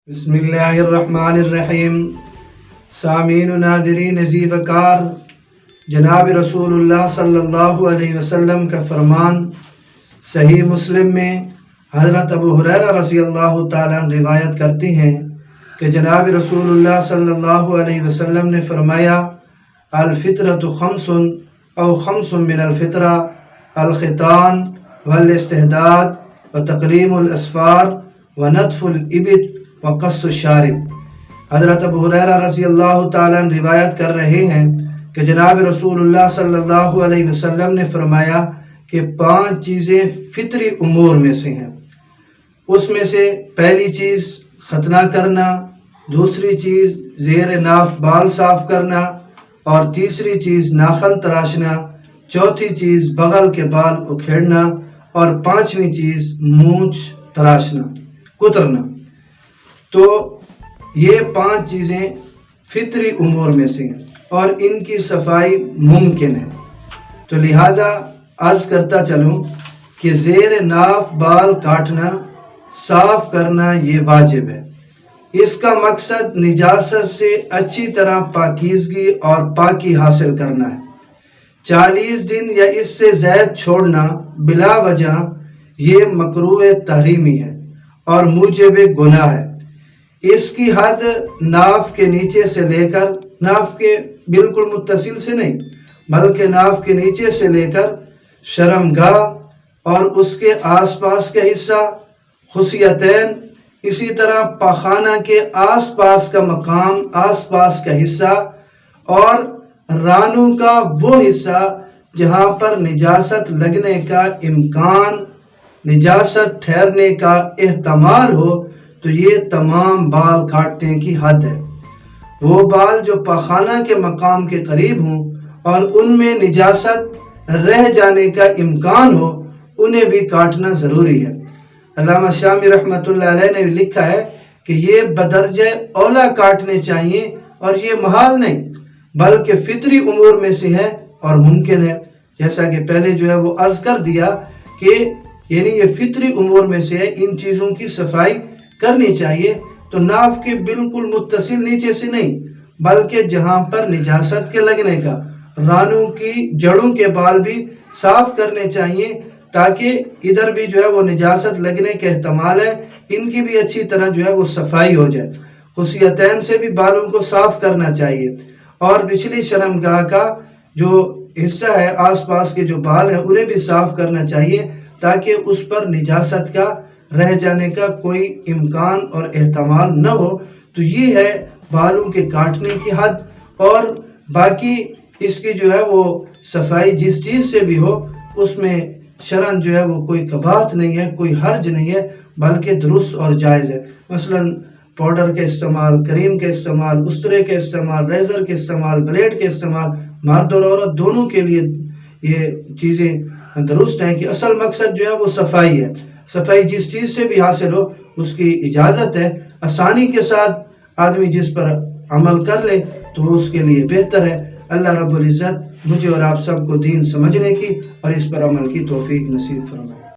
بسم اللہ الرحمن الرحیم۔ سامعین و ناظرین عزیز وقار، جناب رسول اللہ صلی اللہ علیہ وسلم کا فرمان صحیح مسلم میں حضرت ابو ہریرہ رضی اللہ تعالیٰ عنہ روایت کرتے ہیں کہ جناب رسول اللہ صلی اللہ علیہ وسلم نے فرمایا، الفطرۃ خمس او خمس من الفطرہ، الختان والاستحداد وتقلیم الاسفار ونتف الابط وقص الشارب۔ حضرت ابو ہریرہ رضی اللہ تعالیٰ عنہ روایت کر رہے ہیں کہ جناب رسول اللہ صلی اللہ علیہ وسلم نے فرمایا کہ 5 چیزیں فطری امور میں سے ہیں۔ اس میں سے پہلی چیز ختنہ کرنا، دوسری چیز زیر ناف بال صاف کرنا، اور تیسری چیز ناخن تراشنا، چوتھی چیز بغل کے بال اکھیڑنا، اور 5ویں چیز مونچھ تراشنا، کترنا۔ تو یہ 5 چیزیں فطری امور میں سے ہیں اور ان کی صفائی ممکن ہے۔ تو لہذا عرض کرتا چلوں کہ زیر ناف بال کاٹنا، صاف کرنا یہ واجب ہے۔ اس کا مقصد نجاست سے اچھی طرح پاکیزگی اور پاکی حاصل کرنا ہے۔ 40 دن یا اس سے زائد چھوڑنا بلا وجہ یہ مکروہ تحریمی ہے اور موجب گناہ ہے۔ اس کی حد ناف کے نیچے سے لے کر، ناف کے بالکل متصل سے نہیں بلکہ ناف کے نیچے سے لے کر شرمگاہ اور اس کے آس پاس کا حصہ، خصیتین، اسی طرح پاخانہ کے آس پاس کا مقام، آس پاس کا حصہ، اور رانوں کا وہ حصہ جہاں پر نجاست لگنے کا امکان، نجاست ٹھہرنے کا احتمال ہو، تو یہ تمام بال کاٹنے کی حد ہے۔ وہ بال جو پاخانہ کے مقام کے قریب ہوں اور ان میں نجاست رہ جانے کا امکان ہو، انہیں بھی کاٹنا ضروری ہے۔ علامہ شامی رحمۃ اللہ علیہ نے لکھا ہے کہ یہ بدرجہ اولا کاٹنے چاہیے اور یہ محال نہیں بلکہ فطری امور میں سے ہے اور ممکن ہے۔ جیسا کہ پہلے جو ہے وہ عرض کر دیا کہ یعنی یہ فطری امور میں سے ہے، ان چیزوں کی صفائی کرنی چاہیے۔ تو ناف کے بالکل متصل نیچے سے نہیں بلکہ جہاں پر نجاست کے لگنے کا، رانوں کی جڑوں کے بال بھی صاف کرنے چاہیے تاکہ ادھر بھی جو ہے وہ نجاست لگنے کے احتمال ہے، ان کی بھی اچھی طرح جو ہے وہ صفائی ہو جائے۔ خصیتین سے بھی بالوں کو صاف کرنا چاہیے اور پچھلی شرمگاہ کا جو حصہ ہے، آس پاس کے جو بال ہیں، انہیں بھی صاف کرنا چاہیے تاکہ اس پر نجاست کا رہ جانے کا کوئی امکان اور احتمال نہ ہو۔ تو یہ ہے بالوں کے کاٹنے کی حد، اور باقی اس کی جو ہے وہ صفائی جس چیز سے بھی ہو اس میں شرعاً جو ہے وہ کوئی قباحت نہیں ہے، کوئی حرج نہیں ہے بلکہ درست اور جائز ہے۔ مثلا پاؤڈر کے استعمال، کریم کے استعمال، استرے کے استعمال، ریزر کے استعمال، بلیڈ کے استعمال، مرد اور عورت دونوں کے لیے یہ چیزیں درست ہیں کہ اصل مقصد جو ہے وہ صفائی ہے۔ صفائی جس چیز سے بھی حاصل ہو اس کی اجازت ہے، آسانی کے ساتھ آدمی جس پر عمل کر لے تو وہ اس کے لیے بہتر ہے۔ اللہ رب العزت مجھے اور آپ سب کو دین سمجھنے کی اور اس پر عمل کی توفیق نصیب فرمائے۔